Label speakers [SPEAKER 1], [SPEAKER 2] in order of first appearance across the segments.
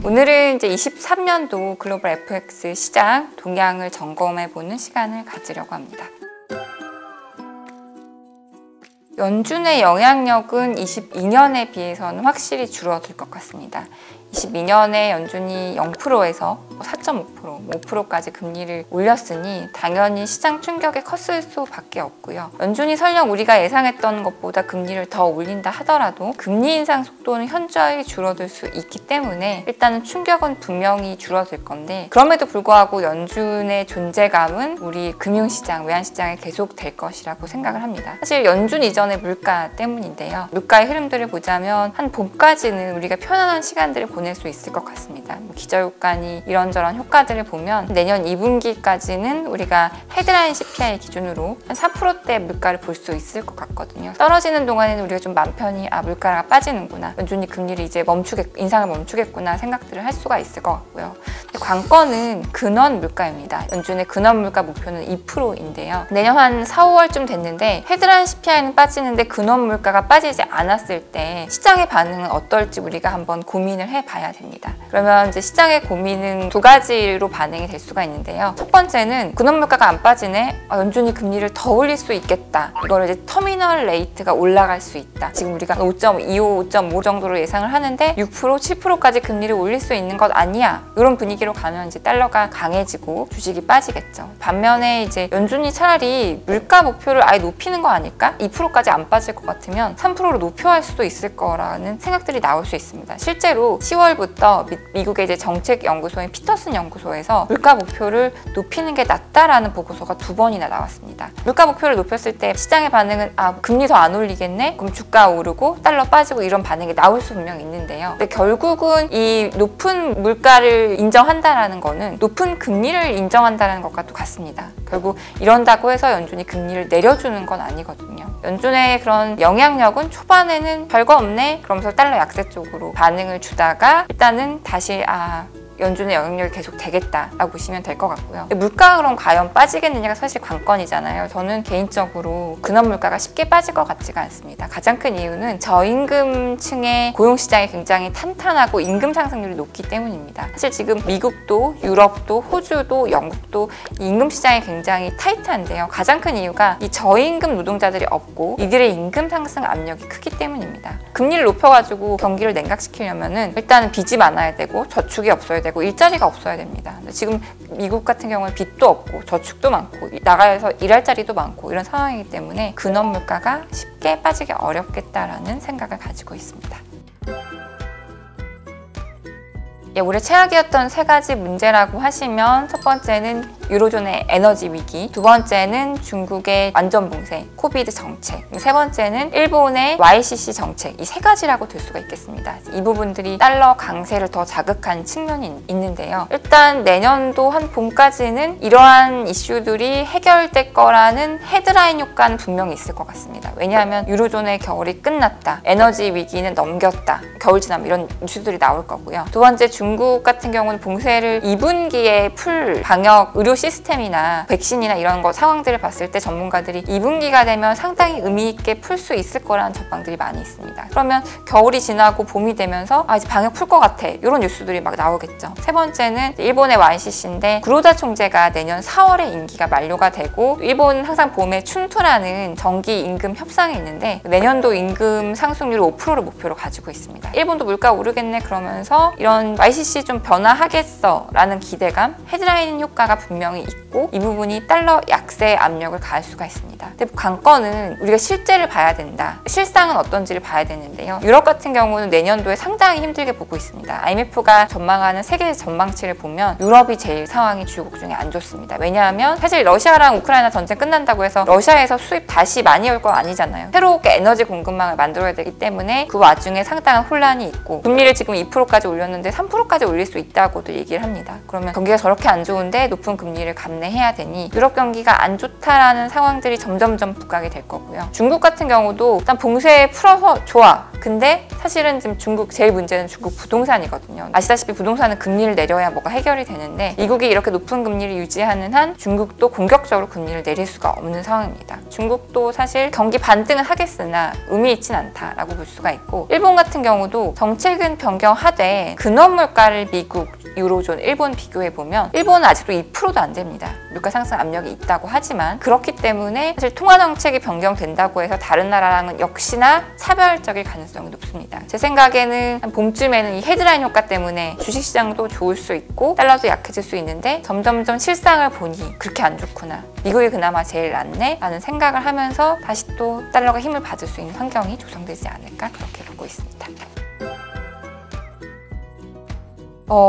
[SPEAKER 1] 오늘은 이제 23년도 글로벌 FX 시장 동향을 점검해보는 시간을 가지려고 합니다. 연준의 영향력은 22년에 비해서는 확실히 줄어들 것 같습니다. 22년에 연준이 0%에서 4.5%, 5%까지 금리를 올렸으니 당연히 시장 충격이 컸을 수밖에 없고요. 연준이 설령 우리가 예상했던 것보다 금리를 더 올린다 하더라도 금리 인상 속도는 현저히 줄어들 수 있기 때문에 일단은 충격은 분명히 줄어들 건데, 그럼에도 불구하고 연준의 존재감은 우리 금융시장, 외환시장에 계속 될 것이라고 생각을 합니다. 사실 연준 이전의 물가 때문인데요. 물가의 흐름들을 보자면 한 봄까지는 우리가 편안한 시간들을 보낼 수 있을 것 같습니다. 기저효과니 이런저런 효과들을 보면 내년 2분기까지는 우리가 헤드라인 CPI 기준으로 한 4%대 물가를 볼 수 있을 것 같거든요. 떨어지는 동안에는 우리가 좀 마음 편히 물가가 빠지는구나, 연준이 금리를 이제 인상을 멈추겠구나 생각들을 할 수가 있을 것 같고요. 근데 관건은 근원 물가입니다. 연준의 근원 물가 목표는 2%인데요. 내년 한 4, 5월쯤 됐는데 헤드라인 CPI는 빠지는데 근원 물가가 빠지지 않았을 때 시장의 반응은 어떨지 우리가 한번 고민을 해봐야 됩니다. 그러면 이제 시장의 고민은 두 가지로 반응이 될 수가 있는데요. 첫 번째는 근원 물가가 안 빠지네, 연준이 금리를 더 올릴 수 있겠다, 이걸 이제 터미널 레이트가 올라갈 수 있다. 지금 우리가 5.25, 5.5 정도로 예상을 하는데 6%, 7%까지 금리를 올릴 수 있는 것 아니야, 이런 분위기로 가면 이제 달러가 강해지고 주식이 빠지겠죠. 반면에 이제 연준이 차라리 물가 목표를 아예 높이는 거 아닐까? 2%까지 안 빠질 것 같으면 3%로 높여할 수도 있을 거라는 생각들이 나올 수 있습니다. 실제로 10월부터 미국의 이제 정책연구소인 피터슨 연구소에서 물가 목표를 높이는 게 낫다라는 보고서가 2번이나 나왔습니다. 물가 목표를 높였을 때 시장의 반응은 금리 더 안 올리겠네? 그럼 주가 오르고 달러 빠지고 이런 반응이 나올 수 분명 있는데요. 근데 결국은 이 높은 물가를 인정한다라는 거는 높은 금리를 인정한다는 것과 똑같습니다. 결국 이런다고 해서 연준이 금리를 내려주는 건 아니거든요. 연준의 그런 영향력은 초반에는 별거 없네? 그러면서 달러 약세 쪽으로 반응을 주다가 일단은 다시 연준의 영향력이 계속 되겠다라고 보시면 될 것 같고요. 물가가 그럼 과연 빠지겠느냐가 사실 관건이잖아요. 저는 개인적으로 근원 물가가 쉽게 빠질 것 같지가 않습니다. 가장 큰 이유는 저임금층의 고용시장이 굉장히 탄탄하고 임금 상승률이 높기 때문입니다. 사실 지금 미국도, 유럽도, 호주도, 영국도 임금 시장이 굉장히 타이트한데요. 가장 큰 이유가 이 저임금 노동자들이 없고 이들의 임금 상승 압력이 크기 때문입니다. 금리를 높여가지고 경기를 냉각시키려면은 일단은 빚이 많아야 되고 저축이 없어야 되고 일자리가 없어야 됩니다. 지금 미국 같은 경우는 빚도 없고 저축도 많고 나가서 일할 자리도 많고 이런 상황이기 때문에 근원 물가가 쉽게 빠지기 어렵겠다라는 생각을 가지고 있습니다. 올해 최악이었던 3가지 문제라고 하시면 첫 번째는 유로존의 에너지 위기, 두 번째는 중국의 완전 봉쇄, 코비드 정책, 세 번째는 일본의 YCC 정책, 이 3가지라고 들 수가 있겠습니다. 이 부분들이 달러 강세를 더 자극한 측면이 있는데요. 일단 내년도 한 봄까지는 이러한 이슈들이 해결될 거라는 헤드라인 효과는 분명히 있을 것 같습니다. 왜냐하면 유로존의 겨울이 끝났다, 에너지 위기는 넘겼다, 겨울 지나면 이런 이슈들이 나올 거고요. 두 번째, 중국 같은 경우는 봉쇄를 2분기에 풀 방역 의료 시스템이나 백신이나 이런 거 상황들을 봤을 때 전문가들이 2분기가 되면 상당히 의미 있게 풀 수 있을 거라는 전망들이 많이 있습니다. 그러면 겨울이 지나고 봄이 되면서 이제 방역 풀 것 같아, 이런 뉴스들이 막 나오겠죠. 세 번째는 일본의 YCC인데 구로다 총재가 내년 4월에 임기가 만료가 되고, 일본은 항상 봄에 춘투라는 정기 임금 협상이 있는데 내년도 임금 상승률을 5%를 목표로 가지고 있습니다. 일본도 물가 오르겠네 그러면서 이런 YCC 좀 변화하겠어 라는 기대감, 헤드라인 효과가 분명히 있고 이 부분이 달러 약세 압력을 가할 수가 있습니다. 근데 관건은 우리가 실제를 봐야 된다, 실상은 어떤지를 봐야 되는데요. 유럽 같은 경우는 내년도에 상당히 힘들게 보고 있습니다. IMF가 전망하는 세계 전망치를 보면 유럽이 제일 상황이 주요국 중에 안 좋습니다. 왜냐하면 사실 러시아랑 우크라이나 전쟁 끝난다고 해서 러시아에서 수입 다시 많이 올 건 아니잖아요. 새롭게 에너지 공급망을 만들어야 되기 때문에 그 와중에 상당한 혼란이 있고, 금리를 지금 2%까지 올렸는데 3%까지 올릴 수 있다고도 얘기를 합니다. 그러면 경기가 저렇게 안 좋은데 높은 금리 금리를 감내해야 되니 유럽 경기가 안 좋다라는 상황들이 점점점 부각이 될 거고요. 중국 같은 경우도 일단 봉쇄 풀어서 좋아. 근데 사실은 지금 중국 제일 문제는 중국 부동산이거든요. 아시다시피 부동산은 금리를 내려야 뭐가 해결이 되는데 미국이 이렇게 높은 금리를 유지하는 한 중국도 공격적으로 금리를 내릴 수가 없는 상황입니다. 중국도 사실 경기 반등은 하겠으나 의미 있진 않다라고 볼 수가 있고, 일본 같은 경우도 정책은 변경하되 근원 물가를 미국, 유로존, 일본 비교해보면 일본은 아직도 2%도 안 됩니다. 물가 상승 압력이 있다고 하지만 그렇기 때문에 사실 통화 정책이 변경된다고 해서 다른 나라랑은 역시나 차별적일 가능성이 높습니다. 제 생각에는 한 봄쯤에는 이 헤드라인 효과 때문에 주식시장도 좋을 수 있고 달러도 약해질 수 있는데 점점점 실상을 보니 그렇게 안 좋구나, 미국이 그나마 제일 낫네 라는 생각을 하면서 다시 또 달러가 힘을 받을 수 있는 환경이 조성되지 않을까, 그렇게 보고 있습니다.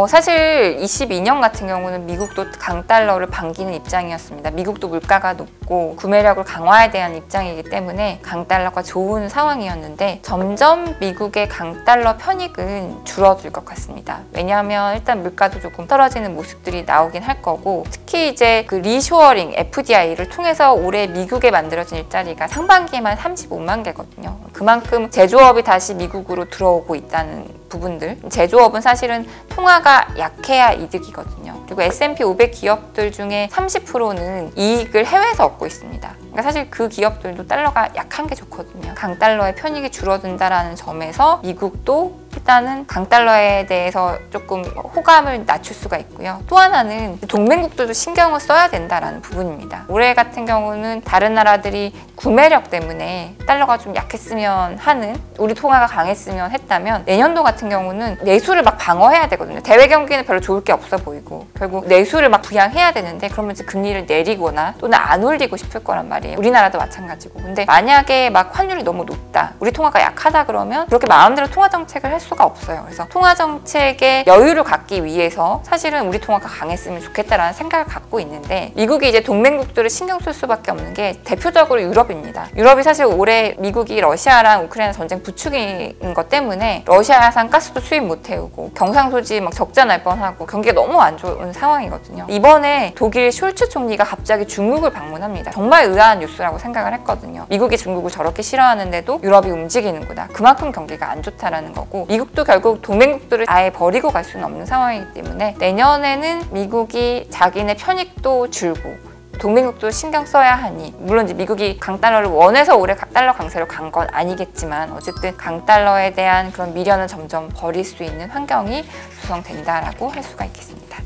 [SPEAKER 1] 사실 22년 같은 경우는 미국도 강달러를 반기는 입장이었습니다. 미국도 물가가 높고 구매력을 강화해야 되는 입장이기 때문에 강달러가 좋은 상황이었는데 점점 미국의 강달러 편익은 줄어들 것 같습니다. 왜냐하면 일단 물가도 조금 떨어지는 모습들이 나오긴 할 거고, 특히 이제 그 리쇼어링 FDI를 통해서 올해 미국에 만들어진 일자리가 상반기에만 35만 개거든요. 그만큼 제조업이 다시 미국으로 들어오고 있다는 부분들. 제조업은 사실은 통화가 약해야 이득이거든요. 그리고 S&P 500 기업들 중에 30%는 이익을 해외에서 얻고 있습니다. 그러니까 사실 그 기업들도 달러가 약한 게 좋거든요. 강달러의 편익이 줄어든다라는 점에서 미국도 일단은 강달러에 대해서 조금 호감을 낮출 수가 있고요. 또 하나는 동맹국들도 신경을 써야 된다라는 부분입니다. 올해 같은 경우는 다른 나라들이 구매력 때문에 달러가 좀 약했으면 하는, 우리 통화가 강했으면 했다면 내년도 같은 경우는 내수를 막 방어해야 되거든요. 대외 경기는 별로 좋을 게 없어 보이고 결국 내수를 막 부양해야 되는데 그러면 이제 금리를 내리거나 또는 안 올리고 싶을 거란 말이에요. 우리나라도 마찬가지고. 근데 만약에 막 환율이 너무 높다, 우리 통화가 약하다 그러면 그렇게 마음대로 통화 정책을 할 수가 없어요. 그래서 통화 정책에 여유를 갖기 위해서 사실은 우리 통화가 강했으면 좋겠다라는 생각을 갖고 있는데, 미국이 이제 동맹국들을 신경 쓸 수밖에 없는 게 대표적으로 유럽입니다. 유럽이 사실 올해 미국이 러시아랑 우크라이나 전쟁 부추긴 것 때문에 러시아산 가스도 수입 못 해오고 경상수지 막 적자 날 뻔하고 경기가 너무 안 좋은 상황이거든요. 이번에 독일 숄츠 총리가 갑자기 중국을 방문합니다. 정말 의아한 뉴스라고 생각을 했거든요. 미국이 중국을 저렇게 싫어하는데도 유럽이 움직이는구나. 그만큼 경기가 안 좋다라는 거고, 미국도 결국 동맹국들을 아예 버리고 갈 수는 없는 상황이기 때문에 내년에는 미국이 자기네 편익도 줄고 동맹국도 신경 써야 하니, 물론 이제 미국이 강달러를 원해서 올해 달러 강세로 간 건 아니겠지만 어쨌든 강달러에 대한 그런 미련을 점점 버릴 수 있는 환경이 조성된다라고 할 수가 있겠습니다.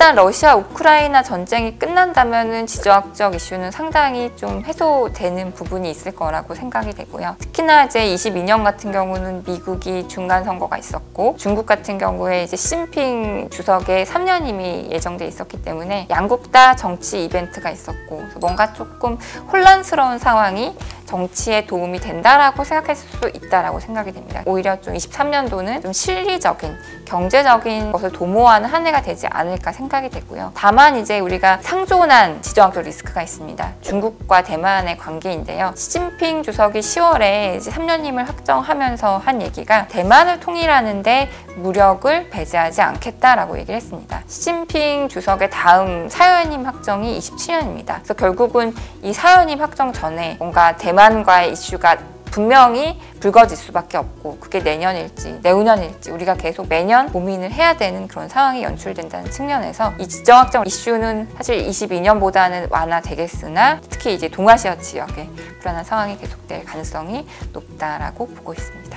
[SPEAKER 1] 일단 러시아 우크라이나 전쟁이 끝난다면은 지정학적 이슈는 상당히 좀 해소되는 부분이 있을 거라고 생각이 되고요. 특히나 이제 22년 같은 경우는 미국이 중간 선거가 있었고 중국 같은 경우에 이제 시진핑 주석의 3년임이 예정돼 있었기 때문에 양국 다 정치 이벤트가 있었고, 뭔가 조금 혼란스러운 상황이 정치에 도움이 된다라고 생각할 수 있다라고 생각이 됩니다. 오히려 좀 23년도는 좀 실리적인, 경제적인 것을 도모하는 한 해가 되지 않을까 생각이 되고요. 다만 이제 우리가 상존한 지정학적 리스크가 있습니다. 중국과 대만의 관계인데요. 시진핑 주석이 10월에 이제 3년임을 확정하면서 한 얘기가 대만을 통일하는데 무력을 배제하지 않겠다라고 얘기를 했습니다. 시진핑 주석의 다음 사연임 확정이 27년입니다. 그래서 결국은 이 사연임 확정 전에 뭔가 대만과의 이슈가 분명히 불거질 수밖에 없고, 그게 내년일지 내후년일지 우리가 계속 매년 고민을 해야 되는 그런 상황이 연출된다는 측면에서 이 지정학적 이슈는 사실 22년보다는 완화되겠으나 특히 이제 동아시아 지역에 불안한 상황이 계속될 가능성이 높다라고 보고 있습니다.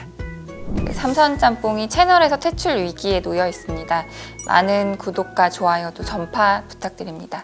[SPEAKER 1] 삼선 짬뽕이 채널에서 퇴출 위기에 놓여 있습니다. 많은 구독과 좋아요 또 전파 부탁드립니다.